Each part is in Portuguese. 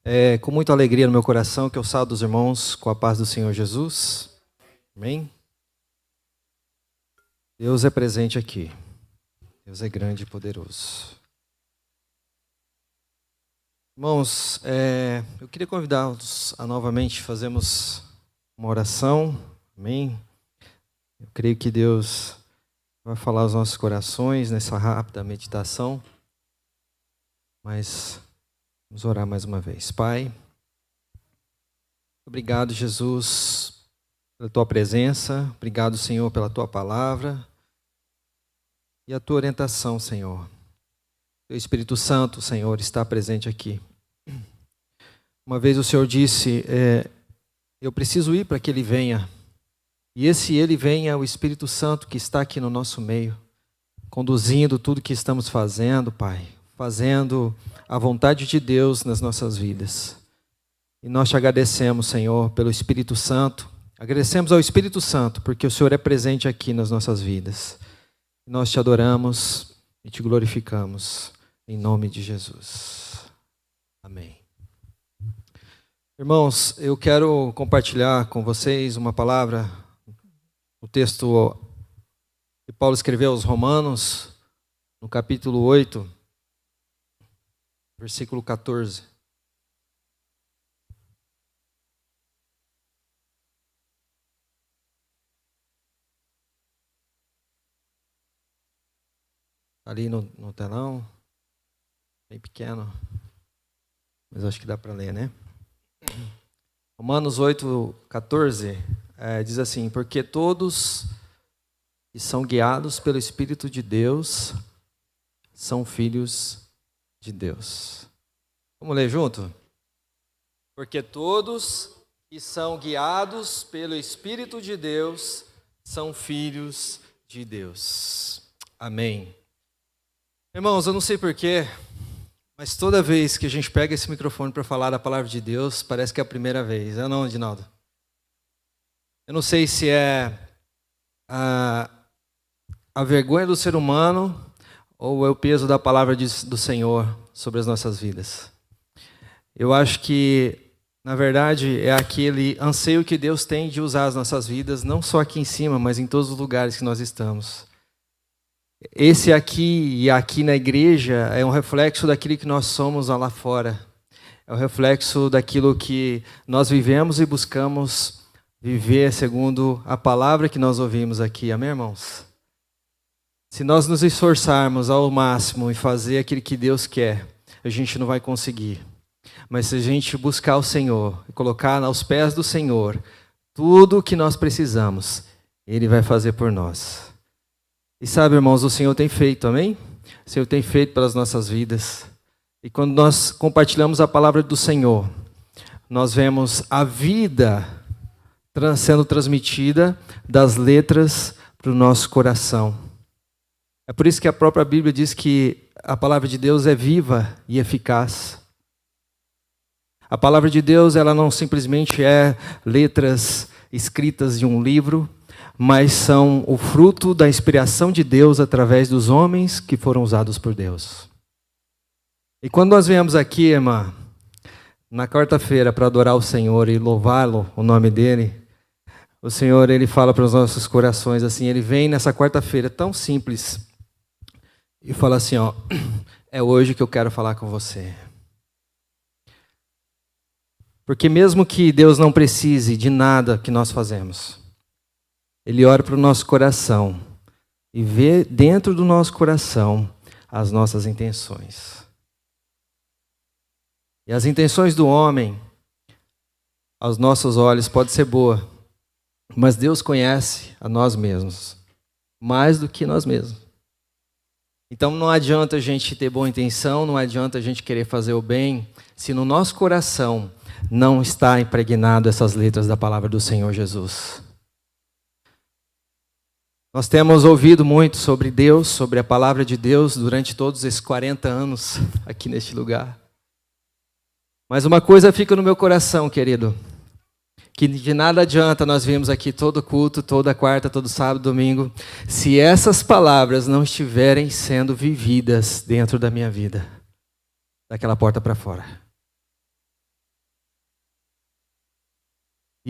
É com muita alegria no meu coração que eu saúdo os irmãos com a paz do Senhor Jesus. Amém? Deus é presente aqui. Deus é grande e poderoso. Irmãos, eu queria convidá-los a novamente fazermos uma oração. Amém? Eu creio que Deus vai falar aos nossos corações nessa rápida meditação. Mas vamos orar mais uma vez. Pai, obrigado, Jesus, pela Tua presença. Obrigado, Senhor, pela Tua palavra e a Tua orientação, Senhor. O Espírito Santo, Senhor, está presente aqui. Uma vez o Senhor disse, eu preciso ir para que Ele venha. E esse Ele venha é o Espírito Santo que está aqui no nosso meio, conduzindo tudo que estamos fazendo, Pai. Fazendo a vontade de Deus nas nossas vidas. E nós te agradecemos, Senhor, pelo Espírito Santo. Agradecemos ao Espírito Santo, porque o Senhor é presente aqui nas nossas vidas. Nós te adoramos e te glorificamos, em nome de Jesus. Amém. Irmãos, eu quero compartilhar com vocês uma palavra, o texto que Paulo escreveu aos Romanos, no capítulo 8, versículo 14. Ali no telão, bem pequeno, mas acho que dá para ler, né? Romanos 8, 14, diz assim: porque todos que são guiados pelo Espírito de Deus são filhos de Deus. Vamos ler junto? Porque todos que são guiados pelo Espírito de Deus são filhos de Deus. Amém. Irmãos, eu não sei porquê, mas toda vez que a gente pega esse microfone para falar da palavra de Deus, parece que é a primeira vez. É não, Edinaldo? Eu não sei se é a vergonha do ser humano ou é o peso da palavra do Senhor sobre as nossas vidas. Eu acho que, na verdade, é aquele anseio que Deus tem de usar as nossas vidas, não só aqui em cima, mas em todos os lugares que nós estamos. Esse aqui e aqui na igreja é um reflexo daquilo que nós somos lá fora. É um reflexo daquilo que nós vivemos e buscamos viver segundo a palavra que nós ouvimos aqui. Amém, irmãos? Se nós nos esforçarmos ao máximo em fazer aquilo que Deus quer, a gente não vai conseguir. Mas se a gente buscar o Senhor e colocar aos pés do Senhor tudo o que nós precisamos, Ele vai fazer por nós. E sabe, irmãos, o Senhor tem feito, amém? O Senhor tem feito pelas nossas vidas. E quando nós compartilhamos a palavra do Senhor, nós vemos a vida sendo transmitida das letras para o nosso coração. É por isso que a própria Bíblia diz que a palavra de Deus é viva e eficaz. A palavra de Deus, ela não simplesmente é letras escritas de um livro, mas são o fruto da inspiração de Deus através dos homens que foram usados por Deus. E quando nós viemos aqui, irmã, na quarta-feira para adorar o Senhor e louvá-lo, o nome dele, o Senhor, ele fala para os nossos corações assim, ele vem nessa quarta-feira tão simples e fala assim, ó, é hoje que eu quero falar com você. Porque mesmo que Deus não precise de nada que nós fazemos, Ele olha para o nosso coração e vê dentro do nosso coração as nossas intenções. E as intenções do homem, aos nossos olhos, pode ser boa, mas Deus conhece a nós mesmos, mais do que nós mesmos. Então não adianta a gente ter boa intenção, não adianta a gente querer fazer o bem, se no nosso coração não está impregnado essas letras da palavra do Senhor Jesus. Nós temos ouvido muito sobre Deus, sobre a palavra de Deus, durante todos esses 40 anos aqui neste lugar. Mas uma coisa fica no meu coração, querido, que de nada adianta nós virmos aqui todo culto, toda quarta, todo sábado, domingo, se essas palavras não estiverem sendo vividas dentro da minha vida, daquela porta para fora.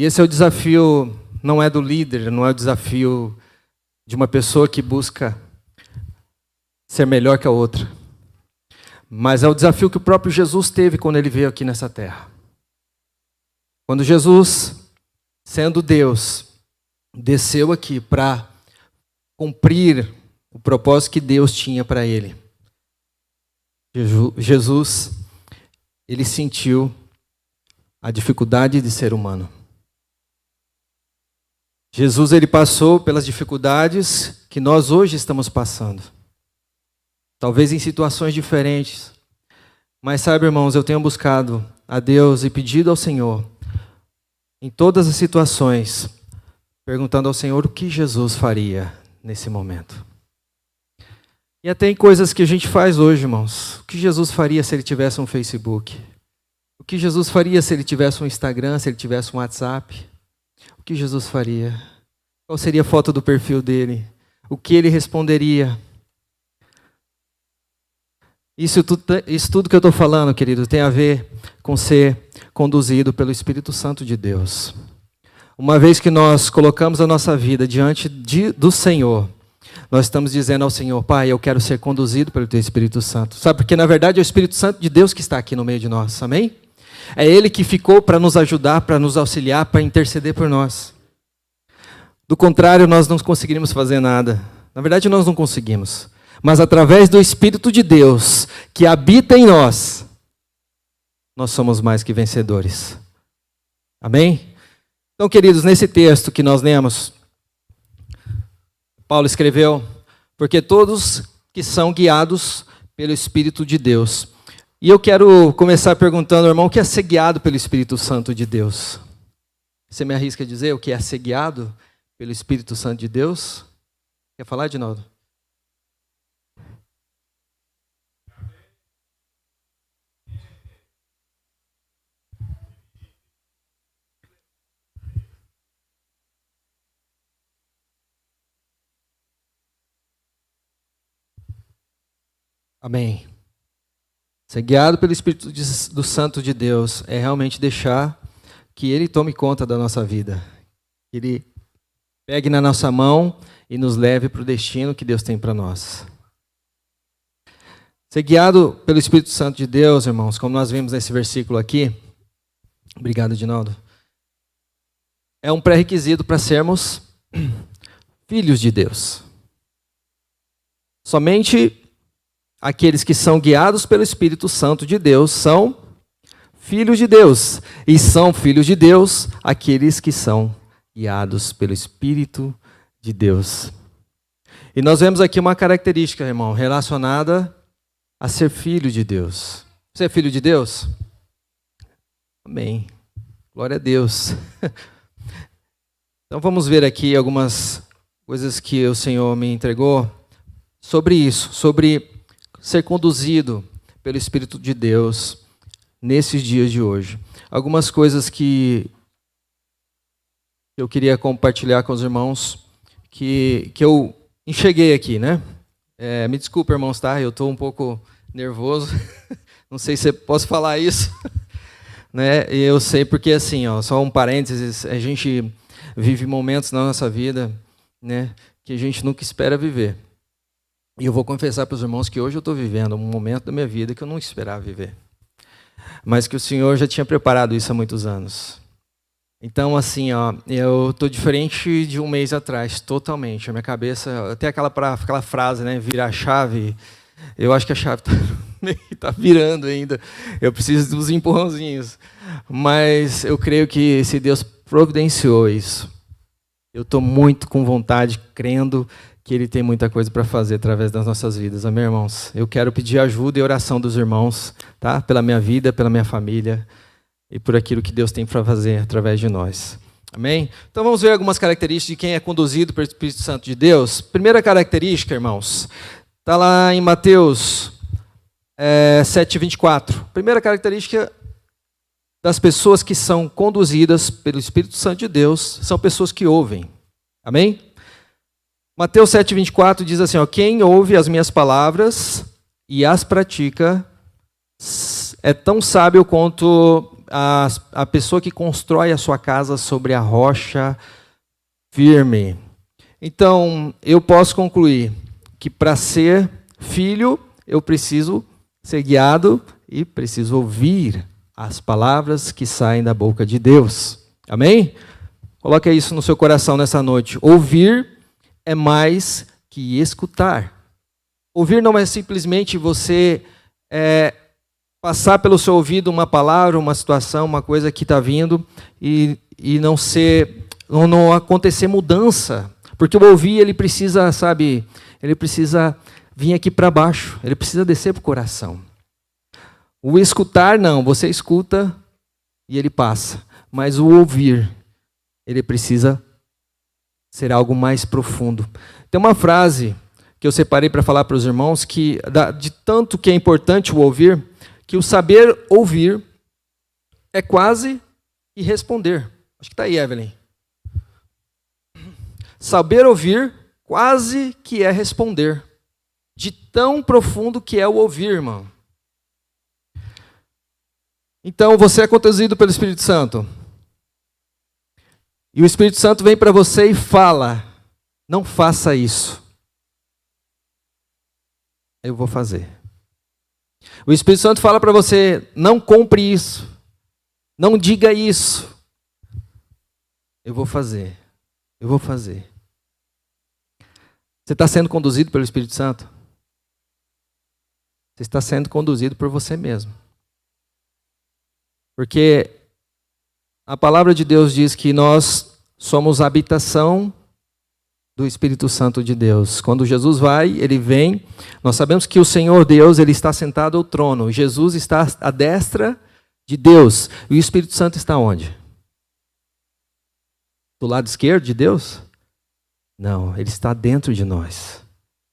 E esse é o desafio, não é do líder, não é o desafio de uma pessoa que busca ser melhor que a outra. Mas é o desafio que o próprio Jesus teve quando ele veio aqui nessa terra. Quando Jesus, sendo Deus, desceu aqui para cumprir o propósito que Deus tinha para ele. Jesus, ele sentiu a dificuldade de ser humano. Jesus, ele passou pelas dificuldades que nós hoje estamos passando. Talvez em situações diferentes. Mas sabe, irmãos, eu tenho buscado a Deus e pedido ao Senhor, em todas as situações, perguntando ao Senhor o que Jesus faria nesse momento. E até em coisas que a gente faz hoje, irmãos. O que Jesus faria se ele tivesse um Facebook? O que Jesus faria se ele tivesse um Instagram, se ele tivesse um WhatsApp? O que Jesus faria? Qual seria a foto do perfil dele? O que ele responderia? Isso tudo que eu estou falando, querido, tem a ver com ser conduzido pelo Espírito Santo de Deus. Uma vez que nós colocamos a nossa vida diante do Senhor, nós estamos dizendo ao Senhor, Pai, eu quero ser conduzido pelo Teu Espírito Santo. Sabe, porque na verdade é o Espírito Santo de Deus que está aqui no meio de nós, amém? É Ele que ficou para nos ajudar, para nos auxiliar, para interceder por nós. Do contrário, nós não conseguiríamos fazer nada. Na verdade, nós não conseguimos. Mas através do Espírito de Deus, que habita em nós, nós somos mais que vencedores. Amém? Então, queridos, nesse texto que nós lemos, Paulo escreveu, porque todos que são guiados pelo Espírito de Deus. E eu quero começar perguntando, irmão, o que é ser guiado pelo Espírito Santo de Deus? Você me arrisca a dizer o que é ser guiado pelo Espírito Santo de Deus? Quer falar, Edinaldo? Amém. Ser guiado pelo Espírito do Santo de Deus é realmente deixar que Ele tome conta da nossa vida. Que Ele pegue na nossa mão e nos leve para o destino que Deus tem para nós. Ser guiado pelo Espírito Santo de Deus, irmãos, como nós vimos nesse versículo aqui, obrigado, Dinaldo, é um pré-requisito para sermos filhos de Deus. Somente aqueles que são guiados pelo Espírito Santo de Deus são filhos de Deus. E são filhos de Deus aqueles que são guiados pelo Espírito de Deus. E nós vemos aqui uma característica, irmão, relacionada a ser filho de Deus. Você é filho de Deus? Amém. Glória a Deus. Então vamos ver aqui algumas coisas que o Senhor me entregou sobre isso, sobre ser conduzido pelo Espírito de Deus nesses dias de hoje. Algumas coisas que eu queria compartilhar com os irmãos que eu enxerguei aqui, né? Me desculpa, irmãos, tá? Eu estou um pouco nervoso. Não sei se posso falar isso. Né? Eu sei porque, assim, ó, só um parênteses, a gente vive momentos na nossa vida, né, que a gente nunca espera viver. E eu vou confessar para os irmãos que hoje eu estou vivendo um momento da minha vida que eu não esperava viver. Mas que o Senhor já tinha preparado isso há muitos anos. Então, assim, ó, eu estou diferente de um mês atrás, totalmente. A minha cabeça, até aquela frase, né, virar a chave, eu acho que a chave está virando ainda. Eu preciso dos empurrãozinhos. Mas eu creio que se Deus providenciou isso, eu estou muito com vontade, crendo que Ele tem muita coisa para fazer através das nossas vidas. Amém, irmãos? Eu quero pedir ajuda e oração dos irmãos, tá? Pela minha vida, pela minha família e por aquilo que Deus tem para fazer através de nós. Amém? Então vamos ver algumas características de quem é conduzido pelo Espírito Santo de Deus. Primeira característica, irmãos, está lá em Mateus 7:24. Primeira característica das pessoas que são conduzidas pelo Espírito Santo de Deus são pessoas que ouvem. Amém? Mateus 7:24 diz assim, ó, quem ouve as minhas palavras e as pratica é tão sábio quanto a pessoa que constrói a sua casa sobre a rocha firme. Então, eu posso concluir que para ser filho, eu preciso ser guiado e preciso ouvir as palavras que saem da boca de Deus. Amém? Coloque isso no seu coração nessa noite. Ouvir é mais que escutar. Ouvir não é simplesmente você passar pelo seu ouvido uma palavra, uma situação, uma coisa que está vindo e não acontecer mudança. Porque o ouvir, ele precisa, ele precisa vir aqui para baixo, ele precisa descer para o coração. O escutar, não, você escuta e ele passa. Mas o ouvir, ele precisa ser algo mais profundo. Tem uma frase que eu separei para falar para os irmãos, que de tanto que é importante o ouvir, que o saber ouvir é quase que responder. Acho que está aí, Evelyn. Saber ouvir quase que é responder. De tão profundo que é o ouvir, irmão. Então, você é conduzido pelo Espírito Santo. E o Espírito Santo vem para você e fala: não faça isso. Eu vou fazer. O Espírito Santo fala para você: não compre isso. Não diga isso. Eu vou fazer. Eu vou fazer. Você está sendo conduzido pelo Espírito Santo? Você está sendo conduzido por você mesmo. Porque a palavra de Deus diz que nós somos a habitação do Espírito Santo de Deus. Quando Jesus vai, ele vem, nós sabemos que o Senhor Deus, ele está sentado ao trono. Jesus está à destra de Deus. E o Espírito Santo está onde? Do lado esquerdo de Deus? Não, ele está dentro de nós.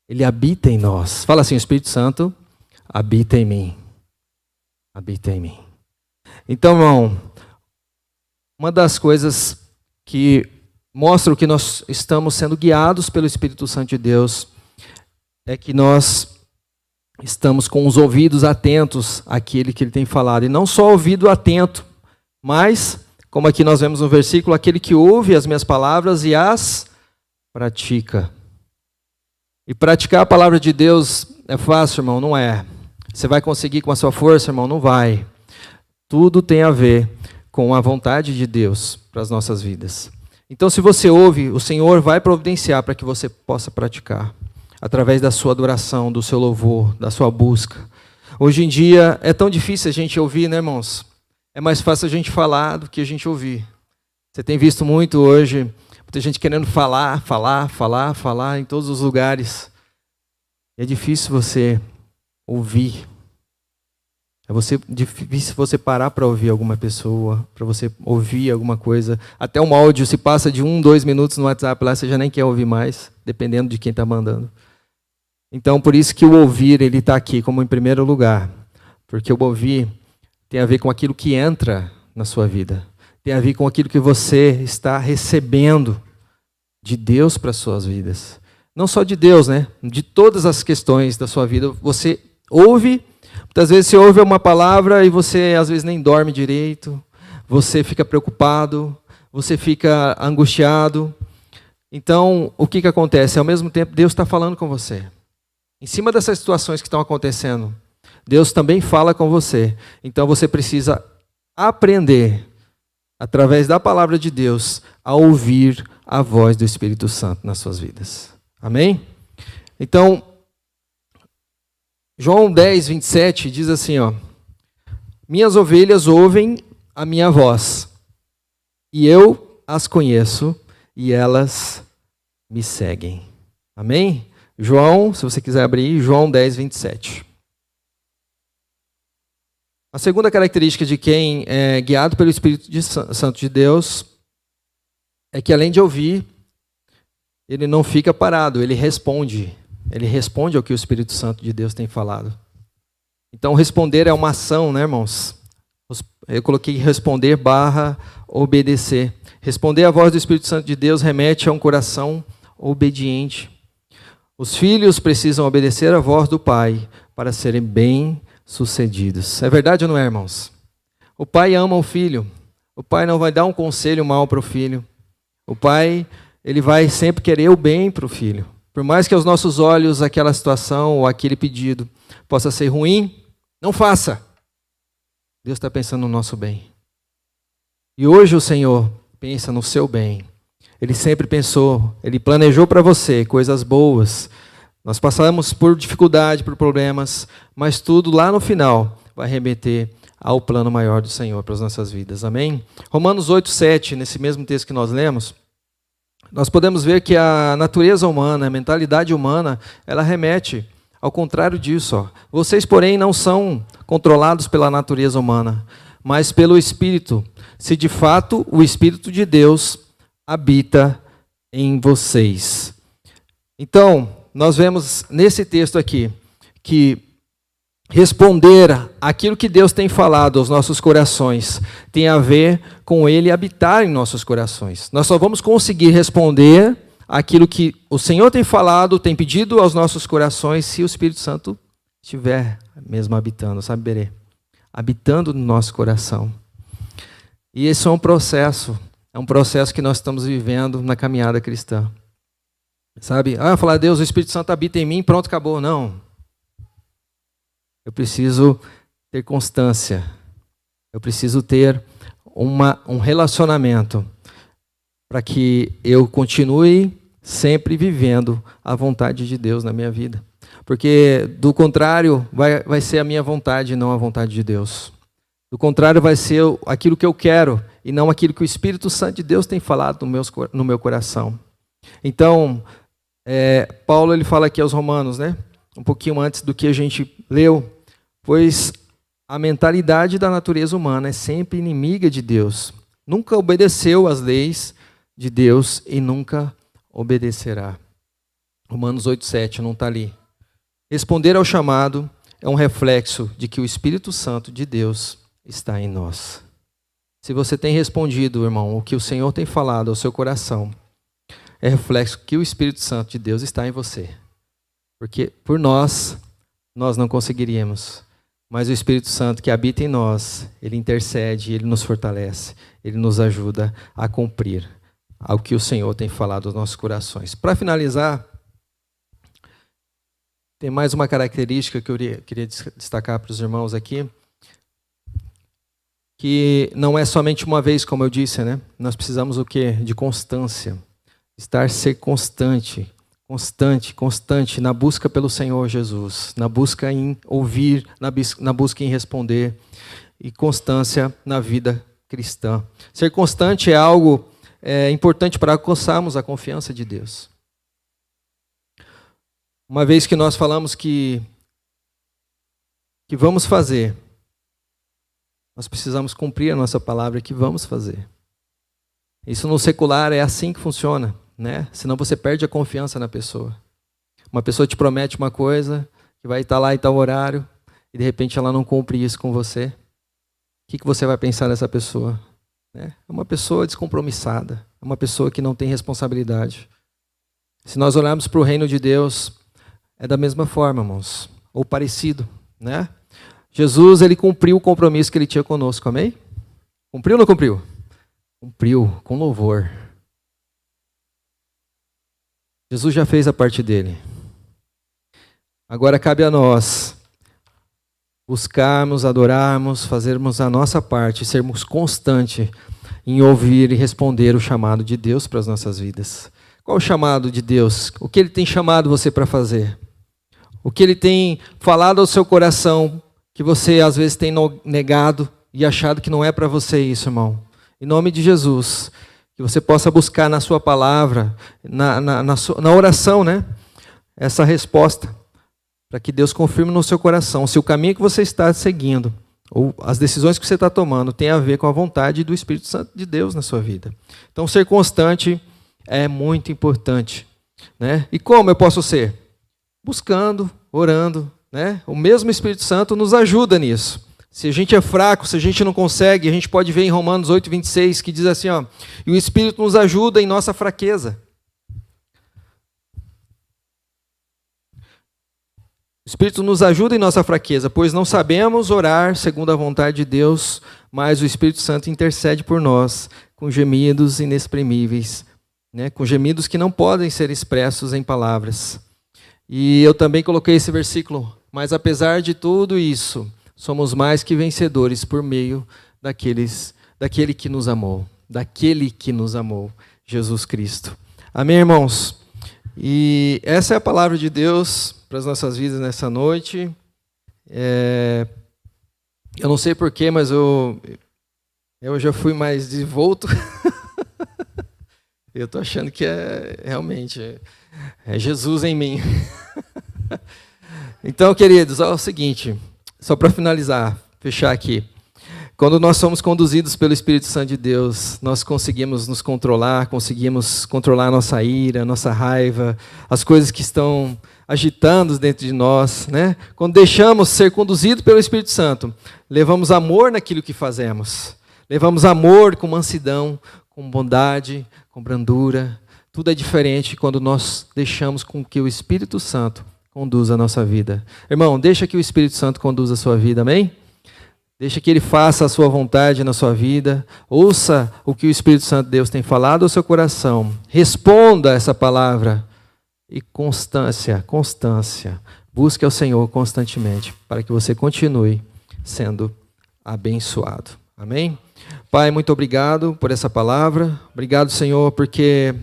Ele habita em nós. Fala assim: o Espírito Santo habita em mim. Habita em mim. Então, irmão, uma das coisas que mostra que nós estamos sendo guiados pelo Espírito Santo de Deus é que nós estamos com os ouvidos atentos àquele que ele tem falado. E não só ouvido atento, mas, como aqui nós vemos no versículo, aquele que ouve as minhas palavras e as pratica. E praticar a palavra de Deus é fácil, irmão? Não é. Você vai conseguir com a sua força, irmão? Não vai. Tudo tem a ver com a vontade de Deus para as nossas vidas. Então, se você ouve, o Senhor vai providenciar para que você possa praticar, através da sua adoração, do seu louvor, da sua busca. Hoje em dia, é tão difícil a gente ouvir, né, irmãos? É mais fácil a gente falar do que a gente ouvir. Você tem visto muito hoje, muita gente querendo falar em todos os lugares. É difícil você ouvir. Difícil você parar para ouvir alguma pessoa, para você ouvir alguma coisa. Até um áudio, se passa de 1, 2 minutos no WhatsApp lá, você já nem quer ouvir mais, dependendo de quem está mandando. Então, por isso que o ouvir, ele está aqui como em primeiro lugar. Porque o ouvir tem a ver com aquilo que entra na sua vida. Tem a ver com aquilo que você está recebendo de Deus para as suas vidas. Não só de Deus, né? De todas as questões da sua vida. Você ouve. Muitas vezes você ouve uma palavra e você às vezes nem dorme direito, você fica preocupado, você fica angustiado. Então, o que acontece? Ao mesmo tempo, Deus está falando com você. Em cima dessas situações que estão acontecendo, Deus também fala com você. Então, você precisa aprender, através da palavra de Deus, a ouvir a voz do Espírito Santo nas suas vidas. Amém? Então, João 10, 27 diz assim, ó: minhas ovelhas ouvem a minha voz, e eu as conheço, e elas me seguem. Amém? João, se você quiser abrir, João 10, 27. A segunda característica de quem é guiado pelo Espírito Santo de Deus é que, além de ouvir, ele não fica parado, ele responde. Ele responde ao que o Espírito Santo de Deus tem falado. Então, responder é uma ação, né, irmãos? Eu coloquei responder / obedecer. Responder à voz do Espírito Santo de Deus remete a um coração obediente. Os filhos precisam obedecer à voz do Pai para serem bem-sucedidos. É verdade ou não é, irmãos? O pai ama o filho. O pai não vai dar um conselho mal para o filho. O pai, ele vai sempre querer o bem para o filho. Por mais que aos nossos olhos aquela situação ou aquele pedido possa ser ruim, não faça. Deus está pensando no nosso bem. E hoje o Senhor pensa no seu bem. Ele sempre pensou, Ele planejou para você coisas boas. Nós passamos por dificuldade, por problemas, mas tudo lá no final vai remeter ao plano maior do Senhor para as nossas vidas. Amém? Romanos 8:7, nesse mesmo texto que nós lemos, nós podemos ver que a natureza humana, a mentalidade humana, ela remete ao contrário disso. Ó. Vocês, porém, não são controlados pela natureza humana, mas pelo Espírito, se de fato o Espírito de Deus habita em vocês. Então, nós vemos nesse texto aqui que responder aquilo que Deus tem falado aos nossos corações tem a ver com Ele habitar em nossos corações. Nós só vamos conseguir responder aquilo que o Senhor tem falado, tem pedido aos nossos corações, se o Espírito Santo estiver mesmo habitando, sabe, Berê? Habitando no nosso coração. E esse é um processo que nós estamos vivendo na caminhada cristã. Sabe? Falar, Deus, o Espírito Santo habita em mim, pronto, acabou. Não. Eu preciso ter constância. Eu preciso ter um relacionamento para que eu continue sempre vivendo a vontade de Deus na minha vida. Porque, do contrário, vai ser a minha vontade e não a vontade de Deus. Do contrário, vai ser aquilo que eu quero e não aquilo que o Espírito Santo de Deus tem falado no meu coração. Então, Paulo ele fala aqui aos Romanos, né? Um pouquinho antes do que a gente leu, pois a mentalidade da natureza humana é sempre inimiga de Deus. Nunca obedeceu às leis de Deus e nunca obedecerá. Romanos 8:7 não está ali. Responder ao chamado é um reflexo de que o Espírito Santo de Deus está em nós. Se você tem respondido, irmão, o que o Senhor tem falado ao seu coração, é reflexo que o Espírito Santo de Deus está em você. Porque por nós não conseguiríamos. Mas o Espírito Santo que habita em nós, ele intercede, ele nos fortalece, ele nos ajuda a cumprir ao que o Senhor tem falado aos nossos corações. Para finalizar, tem mais uma característica que eu queria destacar para os irmãos aqui, que não é somente uma vez, como eu disse, né? Nós precisamos o quê? De constância. Ser constante na busca pelo Senhor Jesus, na busca em ouvir, na busca em responder, e constância na vida cristã. Ser constante é algo importante para alcançarmos a confiança de Deus. Uma vez que nós falamos que vamos fazer, nós precisamos cumprir a nossa palavra que vamos fazer. Isso no secular é assim que funciona, né? Senão você perde a confiança na pessoa. Uma pessoa te promete uma coisa, que vai estar lá em tal horário, e de repente ela não cumpre isso com você. O que você vai pensar dessa pessoa? É uma pessoa descompromissada, é uma pessoa que não tem responsabilidade. Se nós olharmos para o reino de Deus, é da mesma forma, irmãos, ou parecido, né? Jesus, ele cumpriu o compromisso que ele tinha conosco, amém? Cumpriu ou não cumpriu? Cumpriu, com louvor. Jesus já fez a parte dele. Agora cabe a nós buscarmos, adorarmos, fazermos a nossa parte, sermos constantes em ouvir e responder o chamado de Deus para as nossas vidas. Qual o chamado de Deus? O que Ele tem chamado você para fazer? O que Ele tem falado ao seu coração, que você às vezes tem negado e achado que não é para você isso, irmão. Em nome de Jesus, que você possa buscar na sua palavra, na oração, né? Essa resposta, para que Deus confirme no seu coração se o caminho que você está seguindo, ou as decisões que você está tomando, tem a ver com a vontade do Espírito Santo de Deus na sua vida. Então, ser constante é muito importante, né? E como eu posso ser? Buscando, orando, né? O mesmo Espírito Santo nos ajuda nisso. Se a gente é fraco, se a gente não consegue, a gente pode ver em Romanos 8:26, que diz assim, ó, e o Espírito nos ajuda em nossa fraqueza. O Espírito nos ajuda em nossa fraqueza, pois não sabemos orar segundo a vontade de Deus, mas o Espírito Santo intercede por nós com gemidos inexprimíveis, né? Com gemidos que não podem ser expressos em palavras. E eu também coloquei esse versículo, mas apesar de tudo isso, somos mais que vencedores por meio daquele que nos amou, Jesus Cristo. Amém, irmãos? E essa é a palavra de Deus para as nossas vidas nessa noite. Eu não sei porquê, mas eu já fui mais desenvolto. Eu estou achando que realmente é Jesus em mim. Então, queridos, é o seguinte, só para finalizar, fechar aqui. Quando nós somos conduzidos pelo Espírito Santo de Deus, nós conseguimos nos controlar, conseguimos controlar a nossa ira, a nossa raiva, as coisas que estão agitando dentro de nós, né? Quando deixamos ser conduzidos pelo Espírito Santo, levamos amor naquilo que fazemos. Levamos amor com mansidão, com bondade, com brandura. Tudo é diferente quando nós deixamos com que o Espírito Santo conduza a nossa vida. Irmão, deixa que o Espírito Santo conduza a sua vida, amém? Deixa que Ele faça a sua vontade na sua vida. Ouça o que o Espírito Santo de Deus tem falado ao seu coração. Responda essa palavra. E constância. Busque ao Senhor constantemente, para que você continue sendo abençoado. Amém? Pai, muito obrigado por essa palavra. Obrigado, Senhor, porque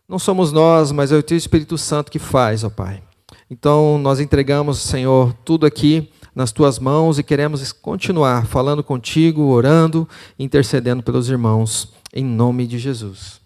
não somos nós, mas é o Teu Espírito Santo que faz, ó Pai. Então, nós entregamos, Senhor, tudo aqui nas Tuas mãos e queremos continuar falando contigo, orando, intercedendo pelos irmãos, em nome de Jesus.